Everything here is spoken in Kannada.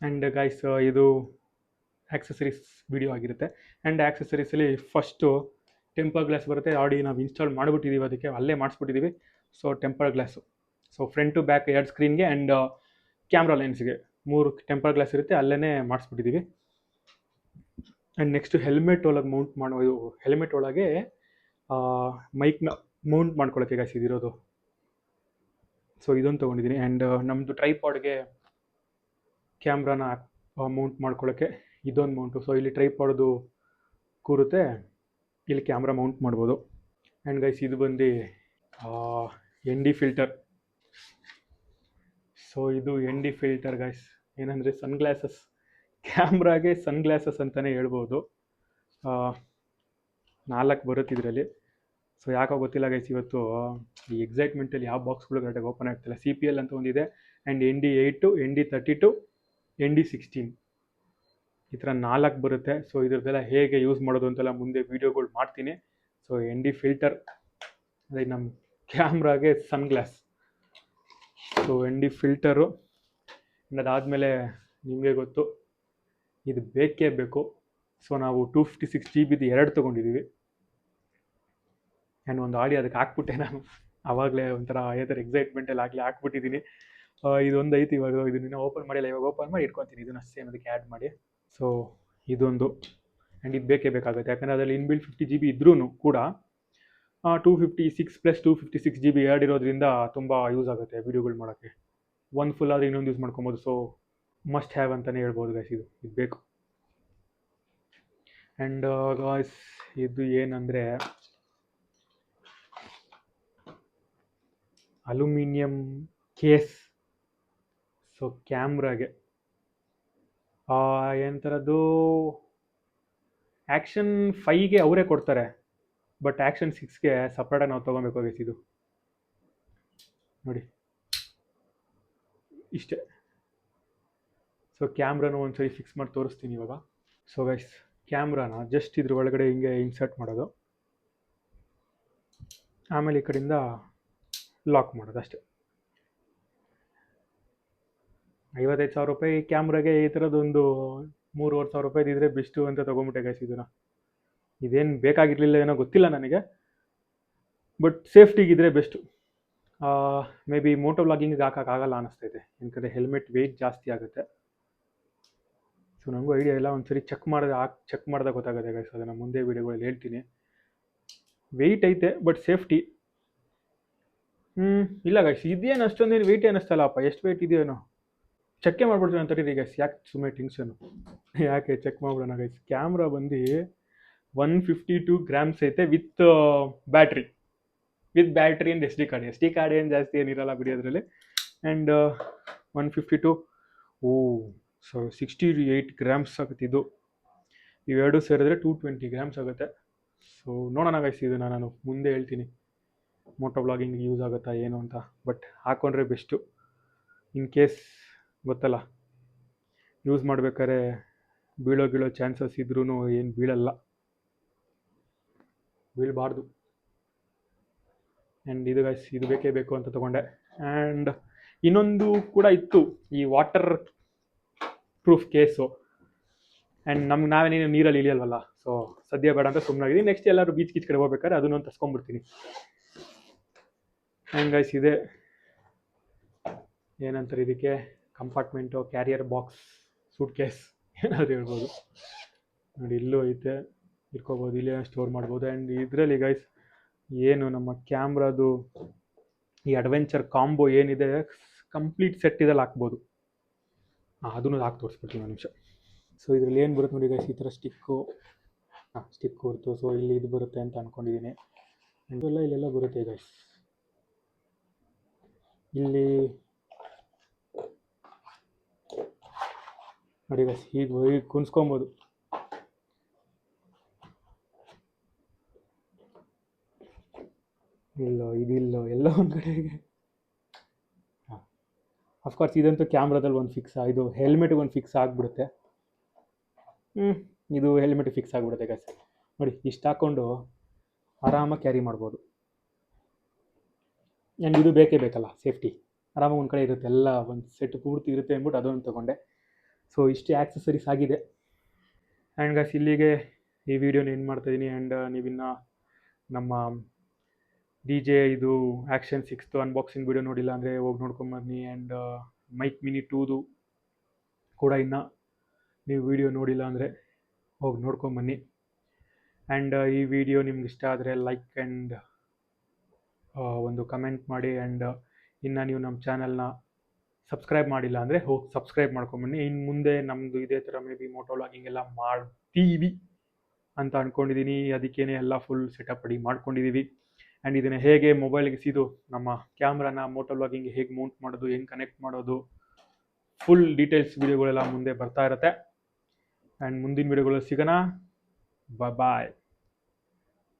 ಆ್ಯಂಡ್ ಗೈಸ್ ಇದು ಆಕ್ಸೆಸರೀಸ್ ವಿಡಿಯೋ ಆಗಿರುತ್ತೆ. ಆ್ಯಂಡ್ ಆಕ್ಸೆಸರೀಸಲ್ಲಿ ಫಸ್ಟು ಟೆಂಪರ್ ಗ್ಲಾಸ್ ಬರುತ್ತೆ. ಆಲ್ರೆಡಿ ನಾವು ಇನ್ಸ್ಟಾಲ್ ಮಾಡಿಬಿಟ್ಟಿದ್ದೀವಿ, ಅದಕ್ಕೆ ಅಲ್ಲೇ ಮಾಡಿಸ್ಬಿಟ್ಟಿದ್ದೀವಿ. So temper glass, so front to back 2 ಸ್ಕ್ರೀನ್ಗೆ ಆ್ಯಂಡ್ ಕ್ಯಾಮ್ರಾ ಲೆನ್ಸ್ಗೆ 3 ಟೆಂಪರ್ ಗ್ಲಾಸ್ ಇರುತ್ತೆ, ಅಲ್ಲೇ ಮಾಡಿಸ್ಬಿಟ್ಟಿದ್ದೀವಿ. ಆ್ಯಂಡ್ ನೆಕ್ಸ್ಟು ಹೆಲ್ಮೆಟ್ ಒಳಗೆ ಮೌಂಟ್ ಮಾಡೋದು, ಹೆಲ್ಮೆಟ್ ಒಳಗೆ ಮೈಕ್ನ ಮೌಂಟ್ ಮಾಡ್ಕೊಳ್ಳೋಕ್ಕೆ ಗೈಸ್ ಇದಿರೋದು. ಸೊ ಇದೊಂದು ತೊಗೊಂಡಿದ್ದೀನಿ. ಆ್ಯಂಡ್ ನಮ್ಮದು ಟ್ರೈಪಾಡ್ಗೆ ಕ್ಯಾಮ್ರಾನ ಮೌಂಟ್ ಮಾಡ್ಕೊಳ್ಳೋಕ್ಕೆ ಇದೊಂದು ಮೌಂಟು. ಸೊ ಇಲ್ಲಿ ಟ್ರೈಪಾಡ್ದು ಕೂರುತ್ತೆ, ಇಲ್ಲಿ ಕ್ಯಾಮ್ರಾ ಮೌಂಟ್ ಮಾಡ್ಬೋದು. ಆ್ಯಂಡ್ ಗೈಸ್ ಇದು ಬಂದು ಎನ್ ಡಿ ಫಿಲ್ಟರ್. ಸೊ ಇದು ಎನ್ ಡಿ ಫಿಲ್ಟರ್ ಗೈಸ್, ಏನಂದರೆ ಸನ್ಗ್ಲಾಸಸ್, ಕ್ಯಾಮ್ರಾಗೆ ಸನ್ಗ್ಲಾಸಸ್ ಅಂತಲೇ ಹೇಳ್ಬೋದು. 4 ಬರುತ್ತೆ ಇದರಲ್ಲಿ. ಸೊ ಯಾಕೋ ಗೊತ್ತಿಲ್ಲ ಗೈಸ್, ಇವತ್ತು ಈ ಎಕ್ಸೈಟ್ಮೆಂಟಲ್ಲಿ ಯಾವ ಬಾಕ್ಸ್ಗಳು ಕರೆಕ್ಟಾಗಿ ಓಪನ್ ಆಗ್ತಿಲ್ಲ. CPL ಅಂತ ಒಂದಿದೆ, ಆ್ಯಂಡ್ ND8, ND32, ND16 ಈ ಥರ 4 ಬರುತ್ತೆ. ಸೊ ಇದ್ರದ್ದೆಲ್ಲ ಹೇಗೆ ಯೂಸ್ ಮಾಡೋದು ಅಂತೆಲ್ಲ ಮುಂದೆ ವೀಡಿಯೋಗಳು ಮಾಡ್ತೀನಿ. ಸೊ ND ಫಿಲ್ಟರ್ ಅದೇ ನಮ್ಮ ಕ್ಯಾಮ್ರಾಗೆ ಸನ್ಗ್ಲಾಸ್. So ND filter. ಅದಾದಮೇಲೆ ನಿಮಗೆ ಗೊತ್ತು ಇದು ಬೇಕೇ ಬೇಕು. ಸೊ ನಾವು 256 GB 2 ತೊಗೊಂಡಿದ್ದೀವಿ. ಆ್ಯಂಡ್ ಒಂದು ಆಡಿ ಅದಕ್ಕೆ ಹಾಕ್ಬಿಟ್ಟೆ ನಾನು, ಆವಾಗಲೇ ಒಂಥರ ಎಕ್ಸೈಟ್ಮೆಂಟಲ್ಲಿ ಆಗಲೇ ಹಾಕ್ಬಿಟ್ಟಿದ್ದೀನಿ. ಇದೊಂದು ಐತಿ, ಇವಾಗ ಇದನ್ನ ಓಪನ್ ಮಾಡಿಲ್ಲ, ಇವಾಗ ಓಪನ್ ಮಾಡಿ ಇಟ್ಕೊತೀನಿ ಇದನ್ನು ಸೇಮ್ ಅದಕ್ಕೆ ಆ್ಯಡ್ ಮಾಡಿ. ಸೊ ಇದೊಂದು, ಆ್ಯಂಡ್ ಇದು ಬೇಕೇ ಬೇಕಾಗುತ್ತೆ, ಯಾಕಂದರೆ ಅದರಲ್ಲಿ ಇನ್ಬಿಲ್ಟ್ 50 GB ಇದ್ರೂ ಕೂಡ 256 + 256 GB 2 ಇರೋದ್ರಿಂದ ತುಂಬ ಯೂಸ್ ಆಗುತ್ತೆ ವೀಡಿಯೋಗಳು ಮಾಡೋಕ್ಕೆ. ಒಂದು ಫುಲ್ ಆದರೆ ಇನ್ನೊಂದು ಯೂಸ್ ಮಾಡ್ಕೊಬೋದು. ಸೊ ಮಸ್ಟ್ ಹ್ಯಾವ್ ಅಂತಲೇ ಹೇಳ್ಬೋದು ಗೈಸ್, ಇದು ಬೇಕು. ಆ್ಯಂಡ್ ಗಾಯ್ಸ್ ಇದು ಏನಂದರೆ ಅಲ್ಯೂಮಿನಿಯಂ ಕೇಸ್. ಸೊ ಕ್ಯಾಮ್ರಾಗೆ ಏನಂತಾರದು, ಆ್ಯಕ್ಷನ್ 5ಗೆ ಅವರೇ ಕೊಡ್ತಾರೆ, ಬಟ್ ಆ್ಯಕ್ಷನ್ 6ಗೆ ಸಪ್ರೇಟಾಗಿ ನಾವು ತೊಗೊಬೇಕು ಗೈಸ್. ಇದು ನೋಡಿ ಇಷ್ಟೇ. ಸೊ ಕ್ಯಾಮ್ರಾನ ಒಂದ್ಸರಿ ಫಿಕ್ಸ್ ಮಾಡಿ ತೋರಿಸ್ತೀನಿ ಇವಾಗ. ಸೊ ಗೈಸ್ ಕ್ಯಾಮ್ರಾನ ಜಸ್ಟ್ ಇದ್ರ ಒಳಗಡೆ ಹಿಂಗೆ ಇನ್ಸರ್ಟ್ ಮಾಡೋದು, ಆಮೇಲೆ ಈ ಕಡೆಯಿಂದ ಲಾಕ್ ಮಾಡೋದು ಅಷ್ಟೇ. 55,000 ರೂಪಾಯಿ ಕ್ಯಾಮ್ರಾಗೆ ಈ ಥರದ್ದೊಂದು 3,500 ರೂಪಾಯಿದು ಇದ್ದರೆ ಬೆಸ್ಟು ಅಂತ ತೊಗೊಂಬಿಟ್ಟೆ ಗೈಸ್ ಇದನ್ನು. ಇದೇನು ಬೇಕಾಗಿರಲಿಲ್ಲ ಏನೋ ಗೊತ್ತಿಲ್ಲ ನನಗೆ, ಬಟ್ ಸೇಫ್ಟಿಗಿದ್ರೆ ಬೆಸ್ಟು. ಮೇ ಬಿ ಮೋಟೋ ವ್ಲಾಗಿಂಗಿಗೆ ಹಾಕೋಕ್ಕಾಗಲ್ಲ ಅನ್ನಿಸ್ತೈತೆ, ಯಾಕಂದರೆ ಹೆಲ್ಮೆಟ್ ವೆಯ್ಟ್ ಜಾಸ್ತಿ ಆಗುತ್ತೆ. ಸೊ ನನಗೂ ಐಡಿಯಾ ಇಲ್ಲ, ಒಂದ್ಸರಿ ಚೆಕ್ ಮಾಡಿದಾಗ ಗೊತ್ತಾಗುತ್ತೆ ಗೈಸ್, ಅದನ್ನು ಮುಂದೆ ವೀಡಿಯೋಗಳಲ್ಲಿ ಹೇಳ್ತೀನಿ. ವೆಯ್ಟ್ ಐತೆ ಬಟ್ ಸೇಫ್ಟಿ ಇಲ್ಲ ಗೈಸ್, ಇದೇನು ಅಷ್ಟೊಂದೇನು ವೆಯ್ಟ್ ಅನ್ನಿಸ್ತಲ್ಲಪ್ಪ, ಎಷ್ಟು ವೆಯ್ಟ್ ಇದೆಯೇನೋ ಚೆಕ್ಕೆ ಮಾಡ್ಬಿಡ್ತೀನಿ ಅಂತಾರೆ ಗೈಸ್. ಯಾಕೆ ಸುಮ್ಮನೆ ಟೆನ್ಷನು, ಯಾಕೆ ಚೆಕ್ ಮಾಡ್ಬಿಡೋಣ ಗೈಸ್. ಕ್ಯಾಮ್ರಾ ಬಂದು 152 ಗ್ರಾಮ್ಸ್ ಐತೆ with battery and SD card ಏನು ಜಾಸ್ತಿ ಏನಿರಲ್ಲ ಬಿಡಿ ಅದರಲ್ಲಿ. ಆ್ಯಂಡ್ 152, ಸೊ 68 ಗ್ರಾಮ್ಸ್ ಆಗುತ್ತೆ ಇದು. ಇವೆರಡು ಸೇರಿದ್ರೆ 220 ಗ್ರಾಮ್ಸ್ ಆಗುತ್ತೆ. ಸೊ ನೋಡೋಣ ಗೈಸ್, ಇದನ್ನು ನಾನು ಮುಂದೆ ಹೇಳ್ತೀನಿ ಮೋಟೋ ವ್ಲಾಗಿಂಗ್ ಯೂಸ್ ಆಗುತ್ತಾ ಏನು ಅಂತ. ಬಟ್ ಹಾಕ್ಕೊಂಡ್ರೆ ಬೆಸ್ಟು, ಇನ್ ಕೇಸ್ ಗೊತ್ತಲ್ಲ, ಯೂಸ್ ಮಾಡ್ಬೇಕಾದ್ರೆ ಬೀಳೋ ಚಾನ್ಸಸ್ ಇದ್ರೂ ಏನು ಬೀಳಬಾರ್ದು. ಆ್ಯಂಡ್ ಇದು ಗೈಸ್ ಇದು ಬೇಕೇ ಬೇಕು ಅಂತ ತೊಗೊಂಡೆ. ಆ್ಯಂಡ್ ಇನ್ನೊಂದು ಕೂಡ ಇತ್ತು, ಈ ವಾಟರ್ ಪ್ರೂಫ್ ಕೇಸು. ಆ್ಯಂಡ್ ನಾವೇನೇನು ನೀರಲ್ಲಿ ಇಳಿಯಲ್ವಲ್ಲ, ಸೊ ಸದ್ಯ ಬೇಡ ಅಂತ ಸುಮ್ಮನಾಗಿದ್ದೀನಿ. ನೆಕ್ಸ್ಟ್ ಎಲ್ಲರೂ ಬೀಚ್ ಕಡೆ ಹೋಗ್ಬೇಕಾದ್ರೆ ಅದನ್ನು ತರ್ಸ್ಕೊಂಡ್ಬಿಡ್ತೀನಿ. ಆ್ಯಂಡ್ ಗೈಸ್ ಇದೆ ಏನಂತಾರೆ ಇದಕ್ಕೆ, compartment, carrier box, suitcase ಏನಾದರೂ ಹೇಳ್ಬೋದು. ನೋಡಿ ಇಲ್ಲೂ ಐತೆ, ಇಟ್ಕೋಬೋದು, ಇಲ್ಲೇ ಸ್ಟೋರ್ ಮಾಡ್ಬೋದು. ಆ್ಯಂಡ್ ಇದರಲ್ಲಿ ಗೈಸ್ ಏನು ನಮ್ಮ ಕ್ಯಾಮ್ರಾದು ಈ ಅಡ್ವೆಂಚರ್ ಕಾಂಬೋ ಏನಿದೆ, ಕಂಪ್ಲೀಟ್ ಸೆಟ್ ಇದೆಲ್ಲ ಹಾಕ್ಬೋದು. ಅದನ್ನು ಹಾಕಿ ತೋರಿಸ್ಬಿಡ್ತೀನಿ ಒಂದು ನಿಮಿಷ. ಸೊ ಇದರಲ್ಲಿ ಏನು ಬರುತ್ತೆ ನೋಡಿ ಗೈಸ್, ಈ ಥರ ಸ್ಟಿಕ್ ಹೊರ್ತು. ಸೊ ಇಲ್ಲಿ ಇದು ಬರುತ್ತೆ ಅಂತ ಅಂದ್ಕೊಂಡಿದ್ದೀನಿ. ಇಲ್ಲೆಲ್ಲ ಬರುತ್ತೆ ಗೈಸ್. ಇಲ್ಲಿ ನೋಡಿ ಗೈಸ್, ಹೀಗೆ ಕುಣಿಸ್ಕೊಬೋದು. ಇದಿಲ್ಲ ಎಲ್ಲ ಒಂದು ಕಡೆಗೆ. ಅಫ್ಕೋರ್ಸ್ ಇದಂತೂ ಕ್ಯಾಮ್ರಾದಲ್ಲಿ ಒಂದು ಫಿಕ್ಸ್, ಇದು ಹೆಲ್ಮೆಟ್ಗೆ ಒಂದು ಫಿಕ್ಸ್ ಆಗಿಬಿಡುತ್ತೆ. ಇದು ಹೆಲ್ಮೆಟ್ ಫಿಕ್ಸ್ ಆಗಿಬಿಡುತ್ತೆ ಗೈಸ್. ನೋಡಿ ಇಷ್ಟು ಹಾಕ್ಕೊಂಡು ಆರಾಮಾಗಿ ಕ್ಯಾರಿ ಮಾಡ್ಬೋದು. ಆ್ಯಂಡ್ ಇದು ಬೇಕೇ ಬೇಕಲ್ಲ, ಸೇಫ್ಟಿ ಆರಾಮಾಗಿ ಒಂದು ಕಡೆ ಇರುತ್ತೆ, ಎಲ್ಲ ಒಂದು ಸೆಟ್ ಪೂರ್ತಿ ಇರುತ್ತೆ ಅಂದ್ಬಿಟ್ಟು ಅದೊಂದು ತೊಗೊಂಡೆ. ಸೊ ಇಷ್ಟೇ ಆ್ಯಕ್ಸಸರೀಸ್ ಆಗಿದೆ. ಆ್ಯಂಡ್ ಗೈಸ್ ಇಲ್ಲಿಗೆ ಈ ವಿಡಿಯೋನ ಏನು ಮಾಡ್ತಾಯಿದ್ದೀನಿ. ಆ್ಯಂಡ್ ನೀವಿನ್ನು ನಮ್ಮ DJ ಇದು ಆ್ಯಕ್ಷನ್ 6 ಅನ್ಬಾಕ್ಸಿಂಗ್ ವಿಡಿಯೋ ನೋಡಿಲ್ಲ ಅಂದರೆ ಹೋಗಿ ನೋಡ್ಕೊಂಬನ್ನಿ. ಆ್ಯಂಡ್ ಮೈಕ್ ಮಿನಿ 2 ಕೂಡ ಇನ್ನು ನೀವು ವಿಡಿಯೋ ನೋಡಿಲ್ಲ ಅಂದರೆ ಹೋಗಿ ನೋಡ್ಕೊಂಬನ್ನಿ. ಆ್ಯಂಡ್ ಈ ವಿಡಿಯೋ ನಿಮ್ಗೆ ಇಷ್ಟ ಆದರೆ ಲೈಕ್ ಆ್ಯಂಡ್ ಒಂದು ಕಮೆಂಟ್ ಮಾಡಿ. ಆ್ಯಂಡ್ ಇನ್ನು ನೀವು ನಮ್ಮ ಚಾನಲ್ನ ಸಬ್ಸ್ಕ್ರೈಬ್ ಮಾಡಿಲ್ಲ ಅಂದರೆ ಹೋಗಿ ಸಬ್ಸ್ಕ್ರೈಬ್ ಮಾಡ್ಕೊಂಬನ್ನಿ. ಇನ್ನು ಮುಂದೆ ನಮ್ಮದು ಇದೇ ಥರ ಮೇ ಬಿ ಮೋಟೋ ವ್ಲಾಗಿಂಗ್ ಎಲ್ಲ ಮಾಡ್ತೀವಿ ಅಂತ ಅಂದ್ಕೊಂಡಿದ್ದೀನಿ. ಅದಕ್ಕೇ ಎಲ್ಲ ಫುಲ್ ಸೆಟಪ್ ರೆಡಿ ಮಾಡ್ಕೊಂಡಿದ್ದೀವಿ. ಆ್ಯಂಡ್ ಇದನ್ನು ಹೇಗೆ ಮೊಬೈಲ್ಗೆ ಸೀದು ನಮ್ಮ ಕ್ಯಾಮ್ರಾನ ಮೋಟೋ ವ್ಲಾಗಿಂಗ್ಗೆ ಹೇಗೆ ಮೌಂಟ್ ಮಾಡೋದು, ಹೆಂಗೆ ಕನೆಕ್ಟ್ ಮಾಡೋದು, ಫುಲ್ ಡೀಟೇಲ್ಸ್ ವಿಡಿಯೋಗಳೆಲ್ಲ ಮುಂದೆ ಬರ್ತಾ ಇರುತ್ತೆ. ಆ್ಯಂಡ್ ಮುಂದಿನ ವಿಡಿಯೋಗಳಲ್ಲಿ ಸಿಗೋಣ. ಬಾಯ್.